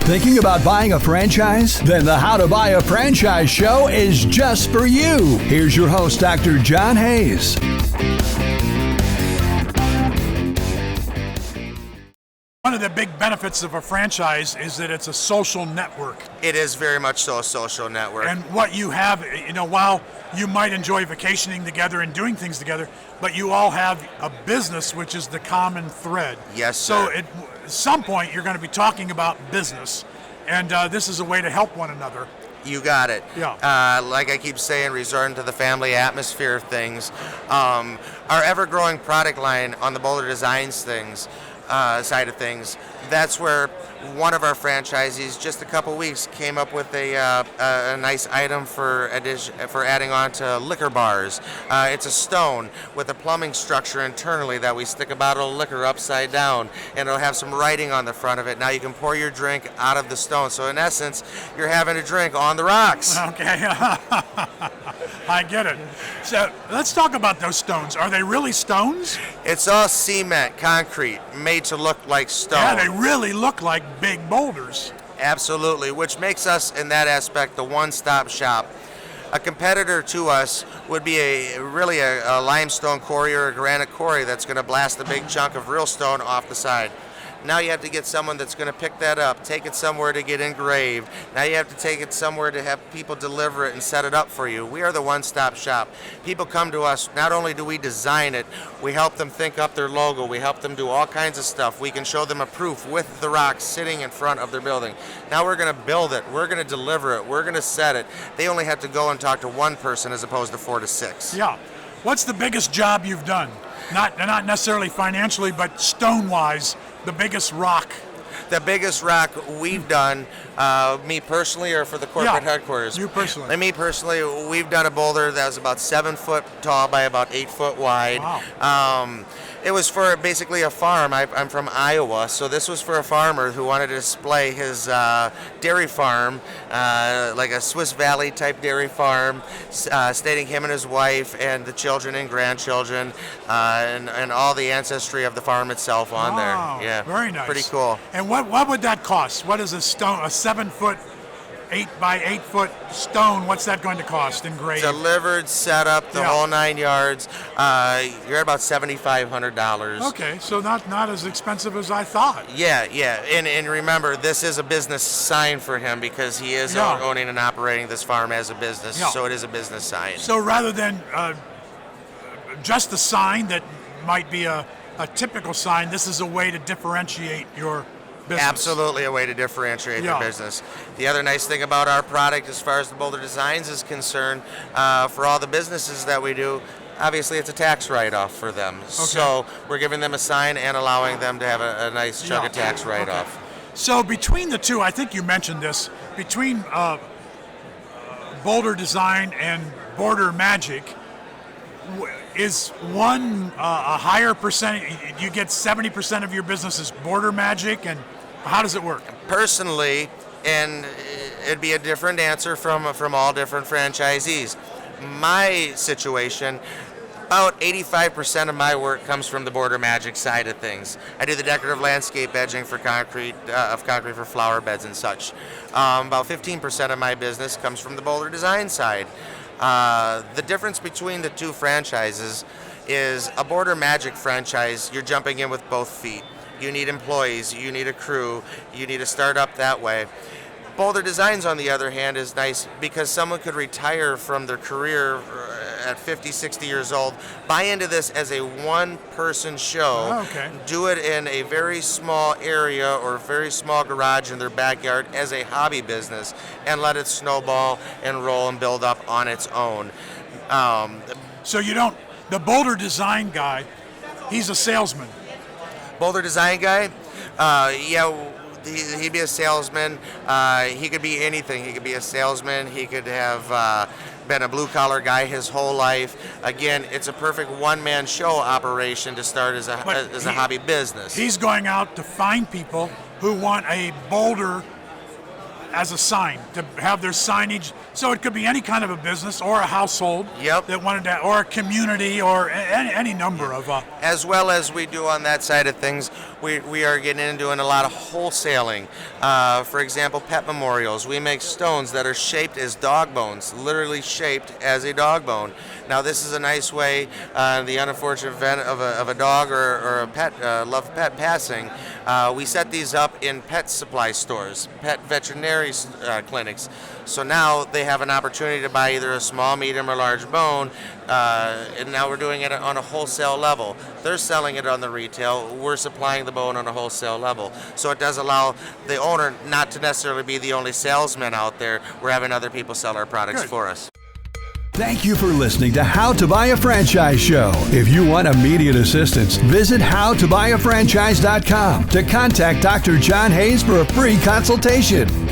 Thinking about buying a franchise? Then the How to Buy a Franchise show is just for you. Here's your host, Dr. John Hayes. One of the big benefits of a franchise is that it's a social network. It is very much so a social network. And what you have, while you might enjoy vacationing together and doing things together, but you all have a business, which is the common thread. Yes, sir. So at some point, you're going to be talking about business, and this is a way to help one another. You got it. Yeah. Like I keep saying, resorting to the family atmosphere of things. Our ever-growing product line on the Boulder Designs side of things, that's where one of our franchisees just a couple weeks came up with a nice item for adding on to liquor bars. It's a stone with a plumbing structure internally that we stick a bottle of liquor upside down, and it'll have some writing on the front of it. Now you can pour your drink out of the stone. So in essence, you're having a drink on the rocks. Okay. I get it. So let's talk about those stones. Are they really stones? It's all cement, concrete, made to look like stone. Yeah, they really look like big boulders. Absolutely, which makes us, in that aspect, the one-stop shop. A competitor to us would be a limestone quarry or a granite quarry that's going to blast a big chunk of real stone off the side. Now you have to get someone that's going to pick that up, take it somewhere to get engraved. Now you have to take it somewhere to have people deliver it and set it up for you. We are the one-stop shop. People come to us, not only do we design it, we help them think up their logo. We help them do all kinds of stuff. We can show them a proof with the rocks sitting in front of their building. Now we're going to build it. We're going to deliver it. We're going to set it. They only have to go and talk to one person as opposed to 4 to 6. Yeah. What's the biggest job you've done? Not necessarily financially, but stone-wise, the biggest rock. The biggest rock we've done, me personally, or for the corporate headquarters? You personally. Me personally, we've done a boulder that was about 7 foot tall by about 8 foot wide. Wow. It was for basically a farm. I'm from Iowa, so this was for a farmer who wanted to display his dairy farm, like a Swiss Valley type dairy farm, stating him and his wife and the children and grandchildren and all the ancestry of the farm itself on there. Yeah, very nice. Pretty cool. And what would that cost? What is a 7 foot, 8 by 8 foot stone? What's that going to cost engraved? Delivered, set up, the whole 9 yards. You're at about $7,500. Okay, so not as expensive as I thought. Yeah. And remember, this is a business sign for him because he is owning and operating this farm as a business. Yeah. So it is a business sign. So rather than just a sign that might be a typical sign, this is a way to differentiate your business. Absolutely a way to differentiate the business. The other nice thing about our product as far as the Boulder Designs is concerned, for all the businesses that we do, obviously it's a tax write-off for them. Okay. So we're giving them a sign and allowing them to have a nice chunk of tax write-off. Okay. So between the two, I think you mentioned this, between Boulder Design and Border Magic, is one a higher percentage? You get 70% of your business is Border Magic, and how does it work? Personally, and it'd be a different answer from all different franchisees. My situation, about 85% of my work comes from the Border Magic side of things. I do the decorative landscape edging for concrete for flower beds and such. About 15% of my business comes from the Boulder Design side. The difference between the two franchises is a Border Magic franchise, you're jumping in with both feet. You need employees, you need a crew, you need to start up that way. Boulder Designs, on the other hand, is nice because someone could retire from their career at 50, 60 years old, buy into this as a one-person show, do it in a very small area or very small garage in their backyard as a hobby business, and let it snowball and roll and build up on its own. So the Boulder Design guy, he's a salesman. Boulder Design guy, he'd be a salesman. He could be anything. He could be a salesman. He could have been a blue-collar guy his whole life. Again, it's a perfect one-man show operation to start as a hobby business. He's going out to find people who want a Boulder as a sign, to have their signage. So it could be any kind of a business or a household that wanted to, or a community, or any number of. As well as we do on that side of things, we are getting into doing a lot of wholesaling. For example, pet memorials. We make stones that are shaped as dog bones, literally shaped as a dog bone. Now this is a nice way, the unfortunate event of a dog or a pet, loved pet passing, we set these up in pet supply stores, pet veterinary clinics. So now they have an opportunity to buy either a small, medium, or large bone, and now we're doing it on a wholesale level. They're selling it on the retail, we're supplying the bone on a wholesale level. So it does allow the owner not to necessarily be the only salesman out there. We're having other people sell our products for us. Thank you for listening to How to Buy a Franchise Show. If you want immediate assistance, visit howtobuyafranchise.com to contact Dr. John Hayes for a free consultation.